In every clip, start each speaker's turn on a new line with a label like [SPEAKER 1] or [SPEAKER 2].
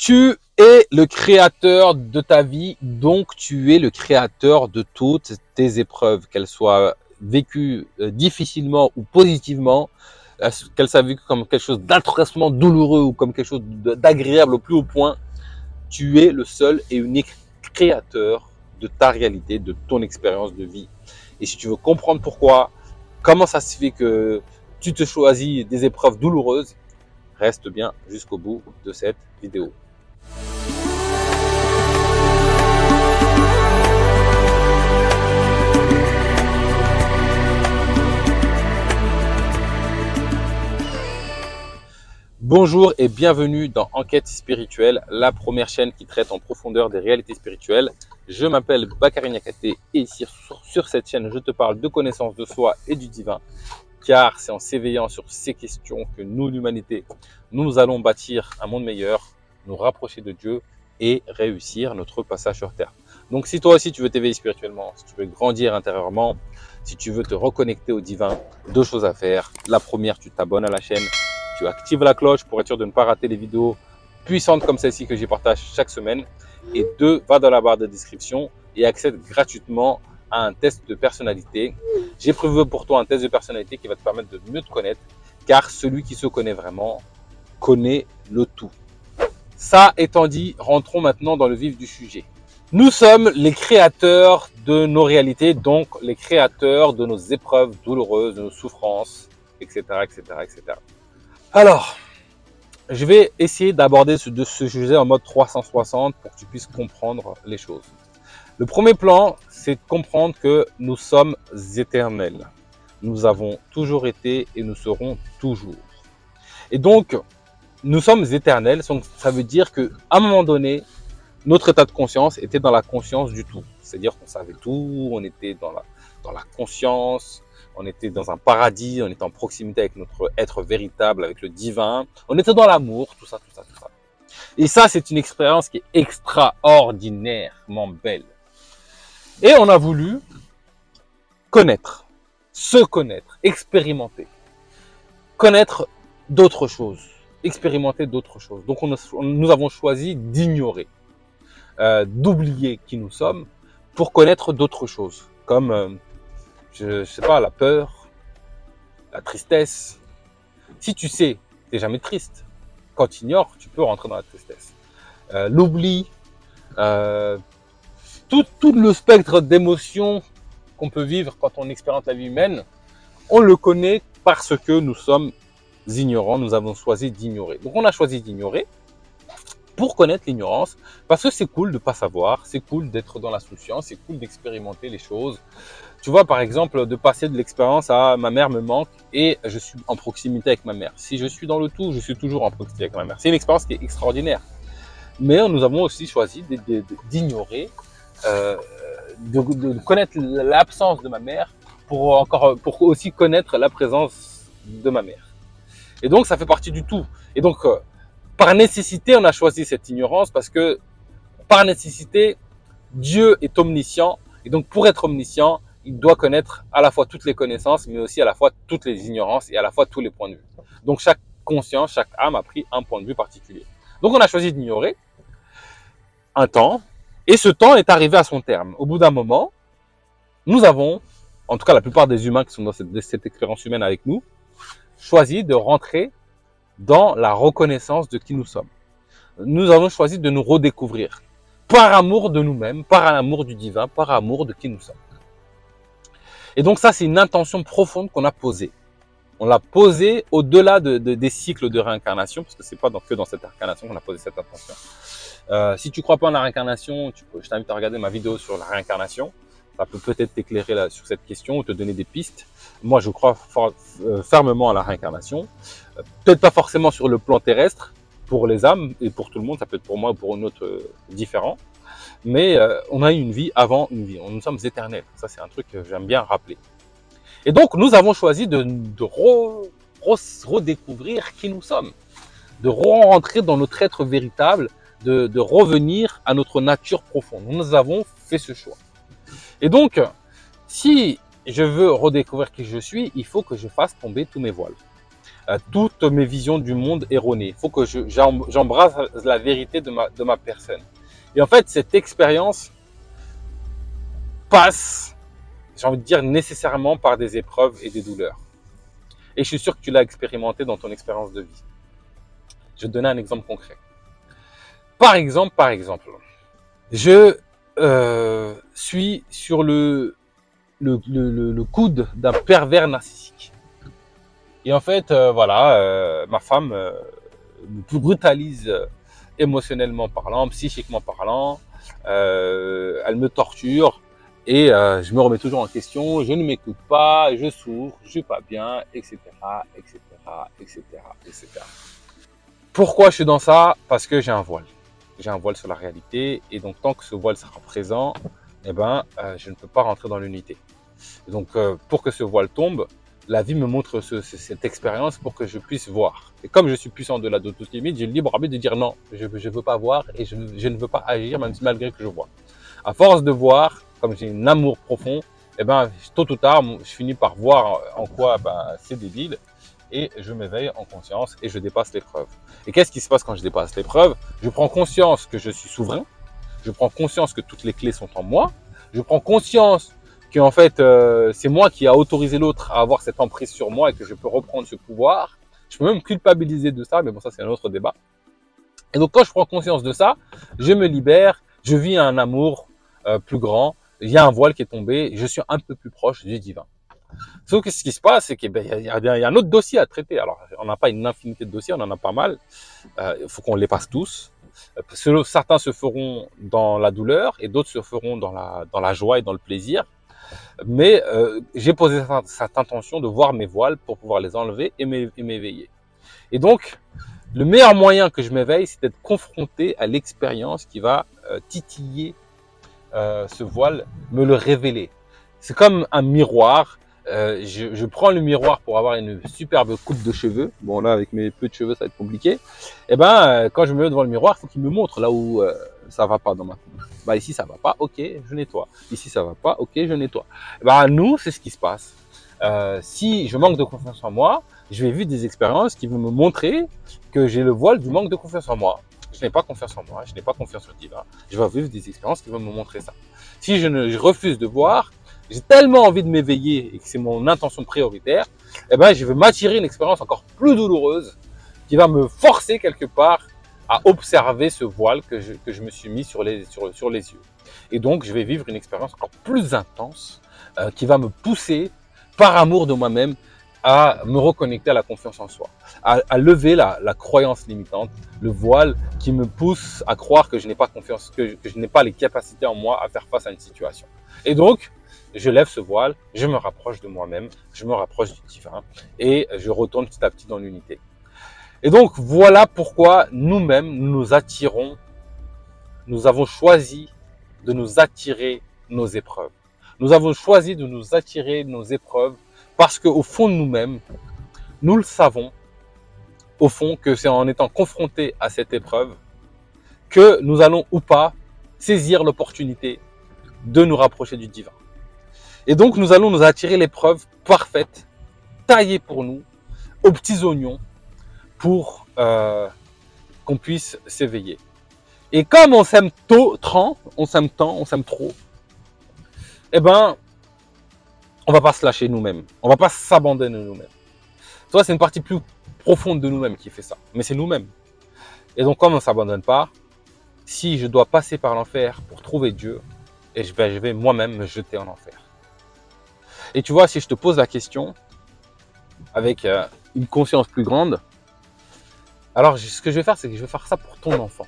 [SPEAKER 1] Tu es le créateur de ta vie, donc tu es le créateur de toutes tes épreuves, qu'elles soient vécues difficilement ou positivement, qu'elles soient vécues comme quelque chose d'atrocement douloureux ou comme quelque chose d'agréable au plus haut point. Tu es le seul et unique créateur de ta réalité, de ton expérience de vie. Et si tu veux comprendre pourquoi, comment ça se fait que tu te choisis des épreuves douloureuses, reste bien jusqu'au bout de cette vidéo. Bonjour et bienvenue dans Enquête spirituelle, la première chaîne qui traite en profondeur des réalités spirituelles. Je m'appelle Bakary Niakhaté et ici sur cette chaîne, je te parle de connaissance de soi et du divin, car c'est en s'éveillant sur ces questions que nous, l'humanité, nous allons bâtir un monde meilleur, nous rapprocher de Dieu et réussir notre passage sur Terre. Donc si toi aussi tu veux t'éveiller spirituellement, si tu veux grandir intérieurement, si tu veux te reconnecter au divin, deux choses à faire. La première, tu t'abonnes à la chaîne. Tu actives la cloche pour être sûr de ne pas rater les vidéos puissantes comme celle-ci que j'y partage chaque semaine. Et deux, va dans la barre de description et accède gratuitement à un test de personnalité. J'ai prévu pour toi un test de personnalité qui va te permettre de mieux te connaître, car celui qui se connaît vraiment connaît le tout. Ça étant dit, rentrons maintenant dans le vif du sujet. Nous sommes les créateurs de nos réalités, donc les créateurs de nos épreuves douloureuses, de nos souffrances, etc., etc., etc. Alors, je vais essayer d'aborder ce sujet en mode 360 pour que tu puisses comprendre les choses. Le premier plan, c'est de comprendre que nous sommes éternels. Nous avons toujours été et nous serons toujours. Et donc, nous sommes éternels, donc ça veut dire qu'à un moment donné, notre état de conscience était dans la conscience du tout. C'est-à-dire qu'on savait tout, on était dans la conscience, on était dans un paradis, on était en proximité avec notre être véritable, avec le divin. On était dans l'amour, tout ça, tout ça, tout ça. Et ça, c'est une expérience qui est extraordinairement belle. Et on a voulu connaître, se connaître, expérimenter, connaître d'autres choses, expérimenter d'autres choses. Donc, nous avons choisi d'ignorer, d'oublier qui nous sommes pour connaître d'autres choses, comme je sais pas, la peur, la tristesse. Si tu sais, tu n'es jamais triste. Quand tu ignores, tu peux rentrer dans la tristesse. L'oubli, tout le spectre d'émotions qu'on peut vivre quand on expérimente la vie humaine, on le connaît parce que nous sommes ignorants, nous avons choisi d'ignorer. Donc on a choisi d'ignorer pour connaître l'ignorance, parce que c'est cool de ne pas savoir, c'est cool d'être dans la souciance, c'est cool d'expérimenter les choses. Tu vois, par exemple, de passer de l'expérience à ma mère me manque et je suis en proximité avec ma mère. Si je suis dans le tout, je suis toujours en proximité avec ma mère. C'est une expérience qui est extraordinaire. Mais nous avons aussi choisi d'ignorer, de connaître l'absence de ma mère pour aussi connaître la présence de ma mère. Et donc, ça fait partie du tout. Et donc, par nécessité, on a choisi cette ignorance parce que, par nécessité, Dieu est omniscient. Et donc, pour être omniscient, il doit connaître à la fois toutes les connaissances, mais aussi à la fois toutes les ignorances et à la fois tous les points de vue. Donc, chaque conscience, chaque âme a pris un point de vue particulier. Donc, on a choisi d'ignorer un temps, et ce temps est arrivé à son terme. Au bout d'un moment, nous avons, en tout cas la plupart des humains qui sont dans cette expérience humaine avec nous, choisi de rentrer dans la reconnaissance de qui nous sommes. Nous avons choisi de nous redécouvrir par amour de nous-mêmes, par amour du divin, par amour de qui nous sommes. Et donc ça, c'est une intention profonde qu'on a posée. On l'a posée au-delà des cycles de réincarnation, parce que c'est pas que dans cette incarnation qu'on a posé cette intention. Si tu crois pas en la réincarnation, je t'invite à regarder ma vidéo sur la réincarnation. Ça peut peut-être t'éclairer sur cette question ou te donner des pistes. Moi, je crois fermement à la réincarnation. Peut-être pas forcément sur le plan terrestre, pour les âmes et pour tout le monde. Ça peut être pour moi ou pour une autre différent. Mais on a eu une vie avant une vie. Nous sommes éternels. Ça, c'est un truc que j'aime bien rappeler. Et donc, nous avons choisi de redécouvrir qui nous sommes. De rentrer dans notre être véritable, de revenir à notre nature profonde. Nous avons fait ce choix. Et donc, si je veux redécouvrir qui je suis, il faut que je fasse tomber tous mes voiles. toutes mes visions du monde erronées. Il faut que j'embrasse la vérité de ma personne. Et en fait, cette expérience passe, j'ai envie de dire, nécessairement par des épreuves et des douleurs. Et je suis sûr que tu l'as expérimenté dans ton expérience de vie. Je vais te donner un exemple concret. Par exemple, je suis sur le coude d'un pervers narcissique. Et en fait, ma femme me brutalise émotionnellement parlant, psychiquement parlant. Elle me torture et je me remets toujours en question. Je ne m'écoute pas, je souffre, je suis pas bien, etc., etc., etc., etc. Pourquoi je suis dans ça? Parce que j'ai un voile. J'ai un voile sur la réalité et donc tant que ce voile sera présent, je ne peux pas rentrer dans l'unité. Donc pour que ce voile tombe, la vie me montre cette expérience pour que je puisse voir. Et comme je suis puissant au-delà de toute limite, j'ai le libre arbitre de dire non, je ne veux pas voir et je ne veux pas agir même si malgré que je vois. À force de voir, comme j'ai un amour profond, tôt ou tard, je finis par voir en quoi c'est débile et je m'éveille en conscience et je dépasse l'épreuve. Et qu'est-ce qui se passe quand je dépasse l'épreuve? Je prends conscience que je suis souverain, je prends conscience que toutes les clés sont en moi, je prends conscience que en fait c'est moi qui a autorisé l'autre à avoir cette emprise sur moi et que je peux reprendre ce pouvoir. Je peux même culpabiliser de ça, mais bon, ça c'est un autre débat. Et donc quand je prends conscience de ça, je me libère, je vis un amour plus grand, il y a un voile qui est tombé, je suis un peu plus proche du divin. Sauf que ce qui se passe, c'est qu'il y a un autre dossier à traiter. Alors, on n'a pas une infinité de dossiers, on en a pas mal. Il faut qu'on les passe tous. Certains se feront dans la douleur et d'autres se feront dans la joie et dans le plaisir. Mais j'ai posé cette intention de voir mes voiles pour pouvoir les enlever et m'éveiller. Et donc, le meilleur moyen que je m'éveille, c'est d'être confronté à l'expérience qui va titiller ce voile, me le révéler. C'est comme un miroir. Je prends le miroir pour avoir une superbe coupe de cheveux. Bon, là, avec mes peu de cheveux, ça va être compliqué. Et quand je me mets devant le miroir, il faut qu'il me montre là où ça va pas dans ma coupe. Ici, ça va pas, ok, je nettoie. Ici, ça va pas, ok, je nettoie. Nous, c'est ce qui se passe. Si je manque de confiance en moi, je vais vivre des expériences qui vont me montrer que j'ai le voile du manque de confiance en moi. Je n'ai pas confiance en moi, je n'ai pas confiance au divin. Je vais vivre des expériences qui vont me montrer ça. Si je refuse de voir, j'ai tellement envie de m'éveiller et que c'est mon intention prioritaire, je vais m'attirer une expérience encore plus douloureuse qui va me forcer quelque part à observer ce voile que je me suis mis sur les yeux. Et donc, je vais vivre une expérience encore plus intense qui va me pousser, par amour de moi-même, à me reconnecter à la confiance en soi, à lever la croyance limitante, le voile qui me pousse à croire que je n'ai pas confiance, que je n'ai pas les capacités en moi à faire face à une situation. Et donc, je lève ce voile, je me rapproche de moi-même, je me rapproche du divin et je retourne petit à petit dans l'unité. Et donc, voilà pourquoi nous-mêmes, nous attirons, nous avons choisi de nous attirer nos épreuves. Nous avons choisi de nous attirer nos épreuves parce qu'au fond de nous-mêmes, nous le savons, au fond, que c'est en étant confrontés à cette épreuve que nous allons ou pas saisir l'opportunité de nous rapprocher du divin. Et donc, nous allons nous attirer l'épreuve parfaite, taillée pour nous, aux petits oignons, pour qu'on puisse s'éveiller. Et comme on s'aime on s'aime trop, on va pas se lâcher nous-mêmes. On va pas s'abandonner nous-mêmes. Toi, c'est une partie plus profonde de nous-mêmes qui fait ça. Mais c'est nous-mêmes. Et donc, comme on ne s'abandonne pas, si je dois passer par l'enfer pour trouver Dieu, je vais moi-même me jeter en enfer. Et tu vois, si je te pose la question avec une conscience plus grande, alors ce que je vais faire, c'est que je vais faire ça pour ton enfant,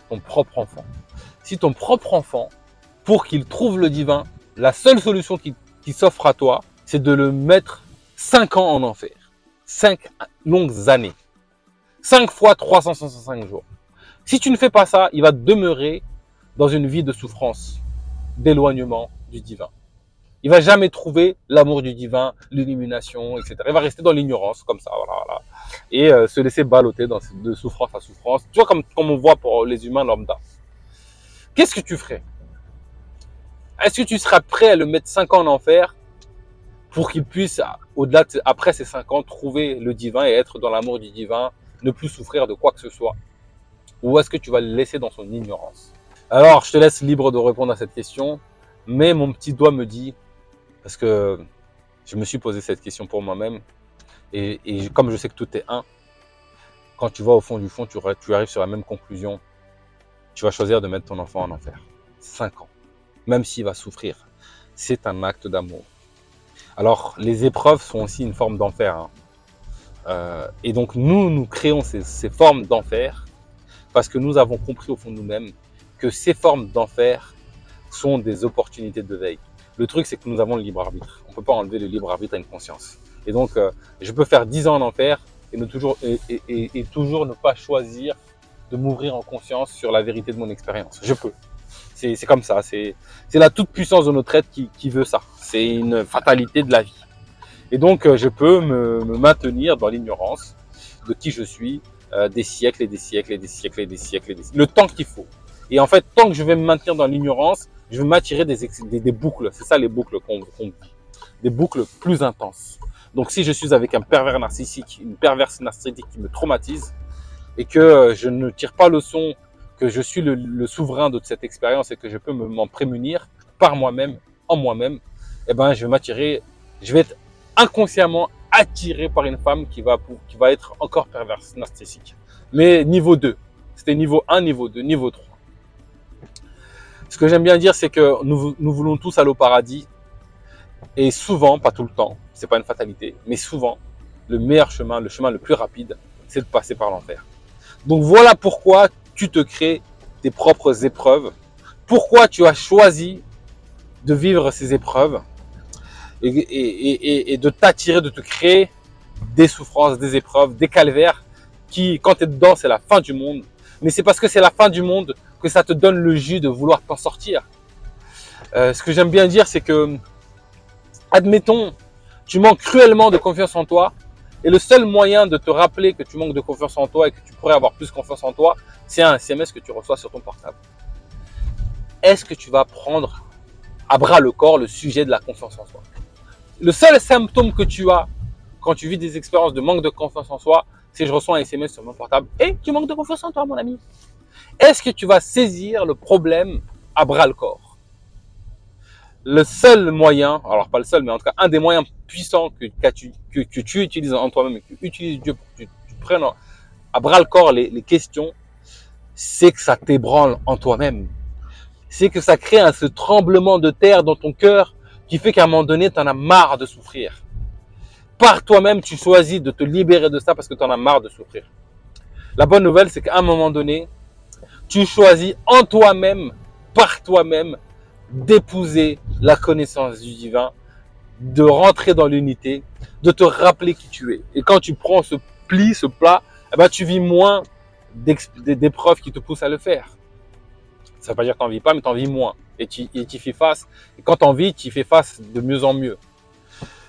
[SPEAKER 1] ton propre enfant. Si ton propre enfant, pour qu'il trouve le divin, la seule solution qui s'offre à toi, c'est de le mettre 5 ans en enfer. 5 longues années. 5 fois 365 jours. Si tu ne fais pas ça, il va demeurer dans une vie de souffrance, d'éloignement du divin. Il va jamais trouver l'amour du divin, l'illumination, etc. Il va rester dans l'ignorance, comme ça, voilà. Et se laisser balloter de souffrance à souffrance. Tu vois, comme on voit pour les humains lambda. Qu'est-ce que tu ferais? Est-ce que tu seras prêt à le mettre 5 ans en enfer pour qu'il puisse, au-delà après ces 5 ans, trouver le divin et être dans l'amour du divin, ne plus souffrir de quoi que ce soit? Ou est-ce que tu vas le laisser dans son ignorance? Alors, je te laisse libre de répondre à cette question, mais mon petit doigt me dit, parce que je me suis posé cette question pour moi-même, et comme je sais que tout est un, quand tu vas au fond du fond, tu arrives sur la même conclusion, tu vas choisir de mettre ton enfant en enfer. 5 ans, même s'il va souffrir. C'est un acte d'amour. Alors, les épreuves sont aussi une forme d'enfer. Et donc, nous créons ces formes d'enfer parce que nous avons compris au fond de nous-mêmes que ces formes d'enfer sont des opportunités de veille. Le truc, c'est que nous avons le libre arbitre. On ne peut pas enlever le libre arbitre à une conscience. Et donc, je peux faire 10 ans en enfer et toujours ne pas choisir de m'ouvrir en conscience sur la vérité de mon expérience. Je peux. C'est comme ça. C'est la toute puissance de notre être qui veut ça. C'est une fatalité de la vie. Et donc, je peux me maintenir dans l'ignorance de qui je suis des siècles et des siècles et des siècles et des siècles et des siècles. Le temps qu'il faut. Et en fait, tant que je vais me maintenir dans l'ignorance, je vais m'attirer des boucles. C'est ça les boucles qu'on vit. Des boucles plus intenses. Donc, si je suis avec un pervers narcissique, une perverse narcissique qui me traumatise et que je ne tire pas le son, que je suis le souverain de cette expérience et que je peux m'en prémunir par moi-même, en moi-même, eh ben, je vais être inconsciemment attiré par une femme qui va être encore perverse, narcissique. Mais niveau 2. C'était niveau 1, niveau 2, niveau 3. Ce que j'aime bien dire, c'est que nous voulons tous aller au paradis. Et souvent, pas tout le temps, c'est pas une fatalité, mais souvent, le meilleur chemin, le chemin le plus rapide, c'est de passer par l'enfer. Donc voilà pourquoi tu te crées tes propres épreuves. Pourquoi tu as choisi de vivre ces épreuves et de t'attirer, de te créer des souffrances, des épreuves, des calvaires qui, quand tu es dedans, c'est la fin du monde. Mais c'est parce que c'est la fin du monde que ça te donne le jus de vouloir t'en sortir. Ce que j'aime bien dire, c'est que, admettons, tu manques cruellement de confiance en toi et le seul moyen de te rappeler que tu manques de confiance en toi et que tu pourrais avoir plus confiance en toi, c'est un SMS que tu reçois sur ton portable. Est-ce que tu vas prendre à bras le corps le sujet de la confiance en soi? Le seul symptôme que tu as quand tu vis des expériences de manque de confiance en soi, c'est je reçois un SMS sur mon portable et tu manques de confiance en toi, mon ami. Est-ce que tu vas saisir le problème à bras le corps? Le seul moyen, alors pas le seul, mais en tout cas un des moyens puissants que tu utilises en toi-même et que tu utilises Dieu pour que tu prennes à bras le corps les questions, c'est que ça t'ébranle en toi-même. C'est que ça crée ce tremblement de terre dans ton cœur qui fait qu'à un moment donné, tu en as marre de souffrir. Par toi-même, tu choisis de te libérer de ça parce que tu en as marre de souffrir. La bonne nouvelle, c'est qu'à un moment donné, tu choisis en toi-même, par toi-même, d'épouser la connaissance du divin, de rentrer dans l'unité, de te rappeler qui tu es. Et quand tu prends ce pli, ce plat, eh ben, tu vis moins d'épreuves qui te poussent à le faire. Ça ne veut pas dire que tu n'en vis pas, mais tu en vis moins. Et tu y fais face. Et quand tu en vis, tu y fais face de mieux en mieux.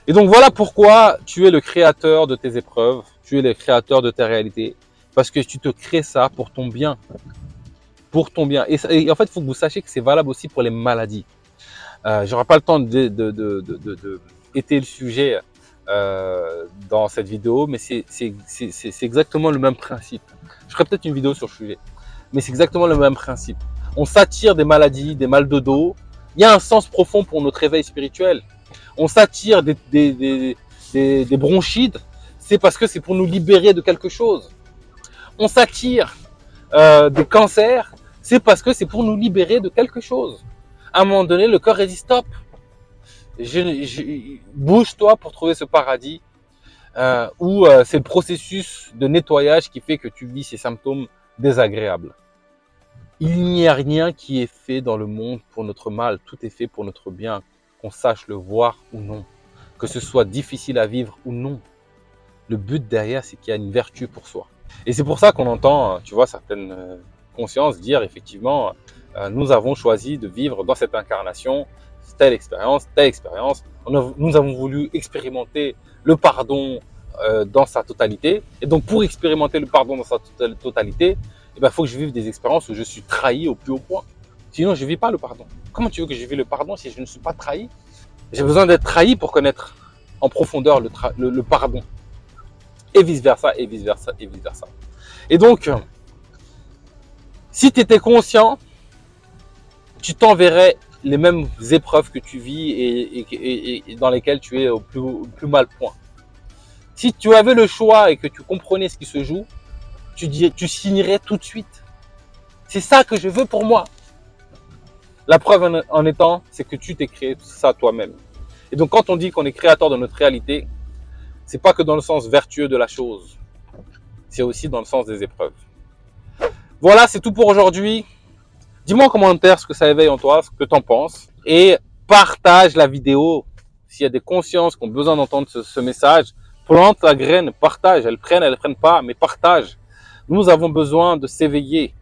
[SPEAKER 1] Et donc voilà pourquoi tu es le créateur de tes épreuves, tu es le créateur de tes réalités. Parce que tu te crées ça pour ton bien. Pour ton bien. Et en fait, il faut que vous sachiez que c'est valable aussi pour les maladies. J'aurai pas le temps d'étayer le sujet dans cette vidéo, mais c'est exactement le même principe. Je ferai peut-être une vidéo sur le sujet, mais c'est exactement le même principe. On s'attire des maladies, des mal de dos. Il y a un sens profond pour notre éveil spirituel. On s'attire des bronchites, c'est parce que c'est pour nous libérer de quelque chose. On s'attire des cancers, c'est parce que c'est pour nous libérer de quelque chose. À un moment donné, le corps a dit stop. Bouge-toi pour trouver ce paradis où c'est le processus de nettoyage qui fait que tu vis ces symptômes désagréables. Il n'y a rien qui est fait dans le monde pour notre mal, tout est fait pour notre bien, qu'on sache le voir ou non, que ce soit difficile à vivre ou non. Le but derrière, c'est qu'il y a une vertu pour soi. Et c'est pour ça qu'on entend, tu vois, certaines consciences dire effectivement, nous avons choisi de vivre dans cette incarnation, telle expérience, telle expérience. Nous avons voulu expérimenter le pardon dans sa totalité. Et donc, pour expérimenter le pardon dans sa totalité, il faut que je vive des expériences où je suis trahi au plus haut point. Sinon, je ne vis pas le pardon. Comment tu veux que je vive le pardon si je ne suis pas trahi? J'ai besoin d'être trahi pour connaître en profondeur le pardon. Et vice versa, et vice versa, et vice versa. Et donc, si tu étais conscient, tu t'enverrais les mêmes épreuves que tu vis et dans lesquelles tu es au plus mal point. Si tu avais le choix et que tu comprenais ce qui se joue, tu signerais tout de suite. C'est ça que je veux pour moi. La preuve en étant, c'est que tu t'es créé ça toi-même. Et donc quand on dit qu'on est créateur de notre réalité, c'est pas que dans le sens vertueux de la chose, c'est aussi dans le sens des épreuves. Voilà, c'est tout pour aujourd'hui. Dis-moi en commentaire ce que ça éveille en toi, ce que tu en penses. Et partage la vidéo. S'il y a des consciences qui ont besoin d'entendre ce message, plante la graine, partage. Elles prennent pas, mais partage. Nous avons besoin de s'éveiller.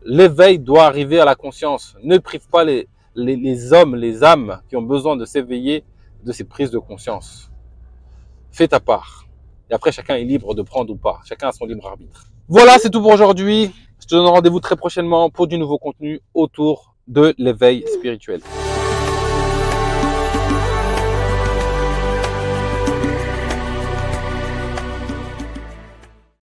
[SPEAKER 1] L'éveil doit arriver à la conscience. Ne prive pas les hommes, les âmes qui ont besoin de s'éveiller de ces prises de conscience. Fais ta part. Et après, chacun est libre de prendre ou pas. Chacun a son libre arbitre. Voilà, c'est tout pour aujourd'hui. Je te donne rendez-vous très prochainement pour du nouveau contenu autour de l'éveil spirituel.